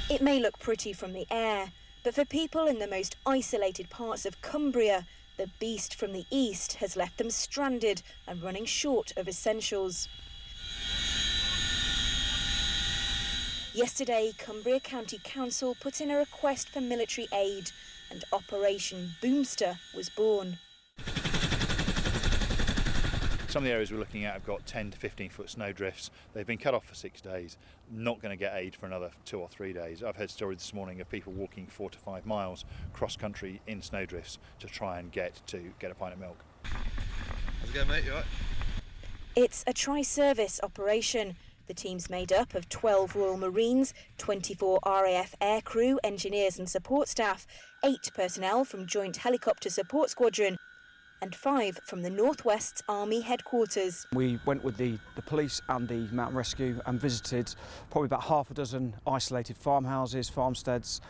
It may look pretty from the air, but for people in the most isolated parts of Cumbria, the beast from the east has left them stranded and running short of essentials. Yesterday, Cumbria County Council put in a request for military aid, and Operation Boomster was born. Some of the areas we're looking at have got 10 to 15 foot snow drifts. They've been cut off for 6 days, not going to get aid for another 2 or 3 days. I've heard stories this morning of people walking 4 to 5 miles cross country in snow drifts to try and get a pint of milk. How's it going, mate? You all right? It's a tri-service operation. The team's made up of 12 Royal Marines, 24 RAF aircrew, engineers and support staff, 8 personnel from Joint Helicopter Support Squadron, and 5 from the North West's Army headquarters. We went with the police and the mountain rescue and visited probably about half a dozen isolated farmhouses, farmsteads,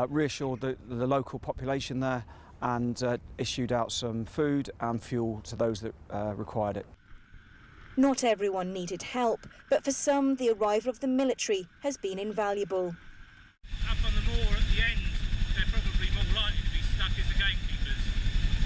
reassured the local population there and issued out some food and fuel to those that required it. Not everyone needed help, but for some the arrival of the military has been invaluable. Up on the moor at the end, they're probably more likely to be stuck as the gamekeepers.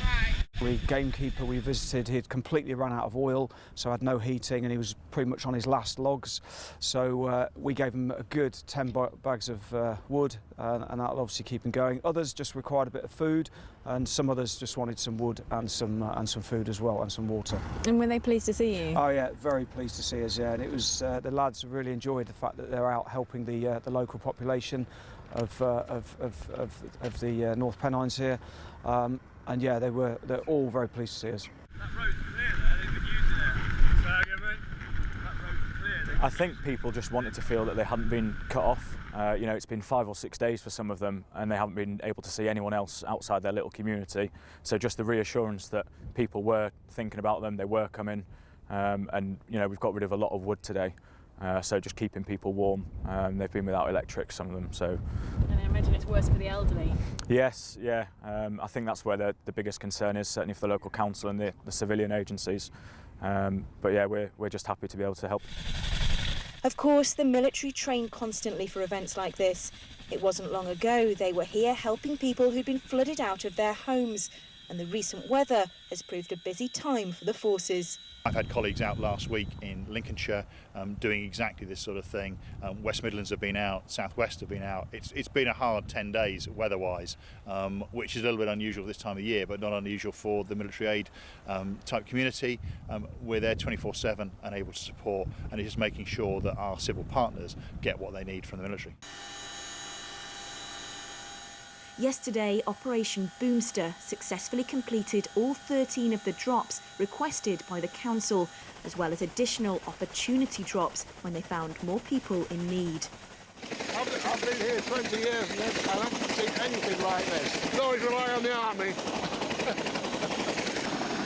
Right. The gamekeeper we visited, he'd completely run out of oil, so had no heating, and he was pretty much on his last logs. So we gave him a good 10 bags of wood, and that'll obviously keep him going. Others just required a bit of food, and some others just wanted some wood and some food as well, and some water. And were they pleased to see you? Oh yeah, very pleased to see us. Yeah, and it was the lads really enjoyed the fact that they're out helping the local population of the North Pennines here. And yeah, they're all very pleased to see us. That road's clear there, they've been using it. So again, that road's clear. I think people just wanted to feel that they hadn't been cut off. You know, it's been 5 or 6 days for some of them and they haven't been able to see anyone else outside their little community. So just the reassurance that people were thinking about them, they were coming, and you know, we've got rid of a lot of wood today. So just keeping people warm. They've been without electric, some of them. So. And I imagine it's worse for the elderly. Yes, yeah. I think that's where the biggest concern is, certainly for the local council and the civilian agencies. But yeah, we're just happy to be able to help. Of course, the military train constantly for events like this. It wasn't long ago they were here helping people who'd been flooded out of their homes, and the recent weather has proved a busy time for the forces. I've had colleagues out last week in Lincolnshire doing exactly this sort of thing. West Midlands have been out, South West have been out. It's been a hard 10 days weather-wise, which is a little bit unusual this time of year, but not unusual for the military aid type community. We're there 24/7 and able to support, and it's just making sure that our civil partners get what they need from the military. Yesterday, Operation Boomster successfully completed all 13 of the drops requested by the council, as well as additional opportunity drops when they found more people in need. I've been here 20 years and I haven't seen anything like this. You always rely on the army.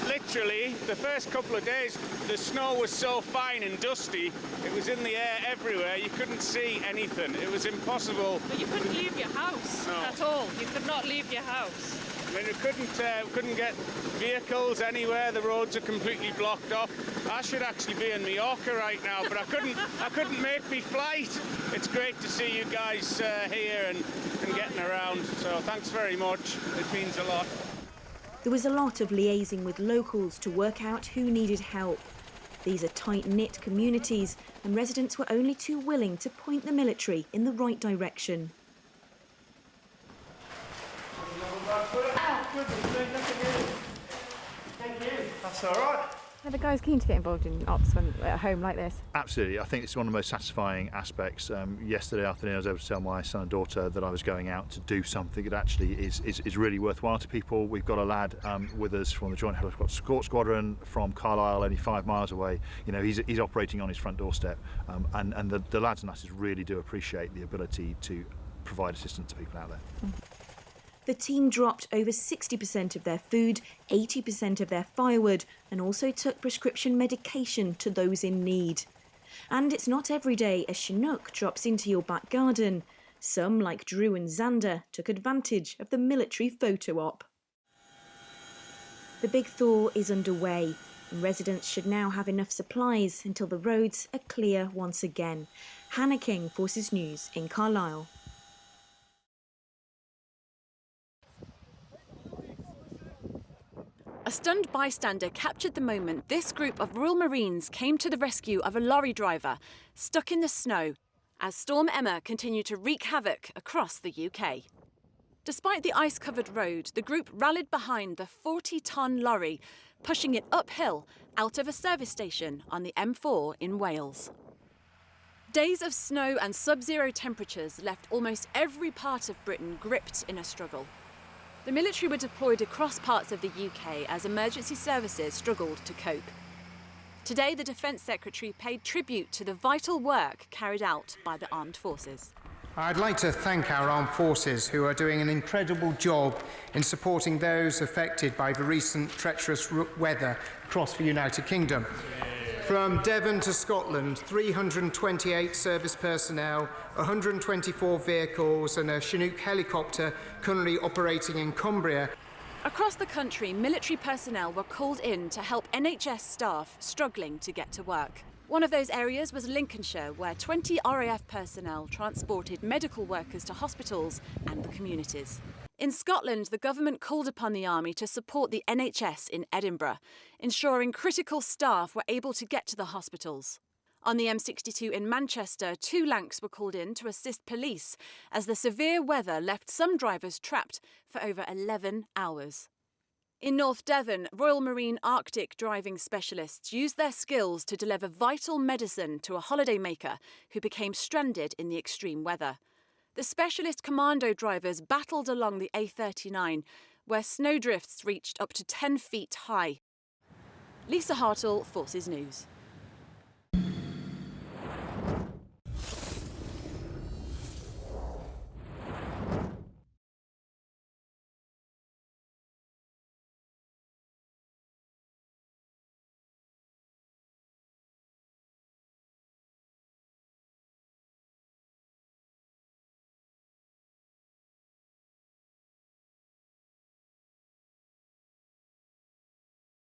Literally, the first couple of days, the snow was so fine and dusty, it was in the air everywhere, you couldn't see anything. It was impossible. But you couldn't leave your house at all. You could not leave your house. I mean, we couldn't get vehicles anywhere. The roads are completely blocked off. I should actually be in Mallorca right now, but I couldn't make me flight. It's great to see you guys here and getting around. So thanks very much. It means a lot. There was a lot of liaising with locals to work out who needed help. These are tight-knit communities, and residents were only too willing to point the military in the right direction. That's all right. Are the guys keen to get involved in ops when at home like this? Absolutely. I think it's one of the most satisfying aspects. Yesterday afternoon I was able to tell my son and daughter that I was going out to do something that actually is really worthwhile to people. We've got a lad with us from the Joint Helicopter Support Squadron from Carlisle, only 5 miles away. You know, he's operating on his front doorstep, and the lads and us really do appreciate the ability to provide assistance to people out there. The team dropped over 60% of their food, 80% of their firewood, and also took prescription medication to those in need. And it's not every day a Chinook drops into your back garden. Some, like Drew and Xander, took advantage of the military photo op. The big thaw is underway, and residents should now have enough supplies until the roads are clear once again. Hannah King, Forces News in Carlisle. stunned bystander captured the moment this group of Royal Marines came to the rescue of a lorry driver stuck in the snow as Storm Emma continued to wreak havoc across the UK. Despite the ice-covered road, the group rallied behind the 40-tonne lorry, pushing it uphill out of a service station on the M4 in Wales. Days of snow and sub-zero temperatures left almost every part of Britain gripped in a struggle. The military were deployed across parts of the UK as emergency services struggled to cope. Today, the Defence Secretary paid tribute to the vital work carried out by the armed forces. I'd like to thank our armed forces who are doing an incredible job in supporting those affected by the recent treacherous weather across the United Kingdom. From Devon to Scotland, 328 service personnel, 124 vehicles and a Chinook helicopter currently operating in Cumbria. Across the country, military personnel were called in to help NHS staff struggling to get to work. One of those areas was Lincolnshire, where 20 RAF personnel transported medical workers to hospitals and the communities. In Scotland, the government called upon the army to support the NHS in Edinburgh, ensuring critical staff were able to get to the hospitals. On the M62 in Manchester, 2 Lancs were called in to assist police as the severe weather left some drivers trapped for over 11 hours. In North Devon, Royal Marine Arctic driving specialists used their skills to deliver vital medicine to a holidaymaker who became stranded in the extreme weather. The specialist commando drivers battled along the A39, where snowdrifts reached up to 10 feet high. Lisa Hartle, Forces News.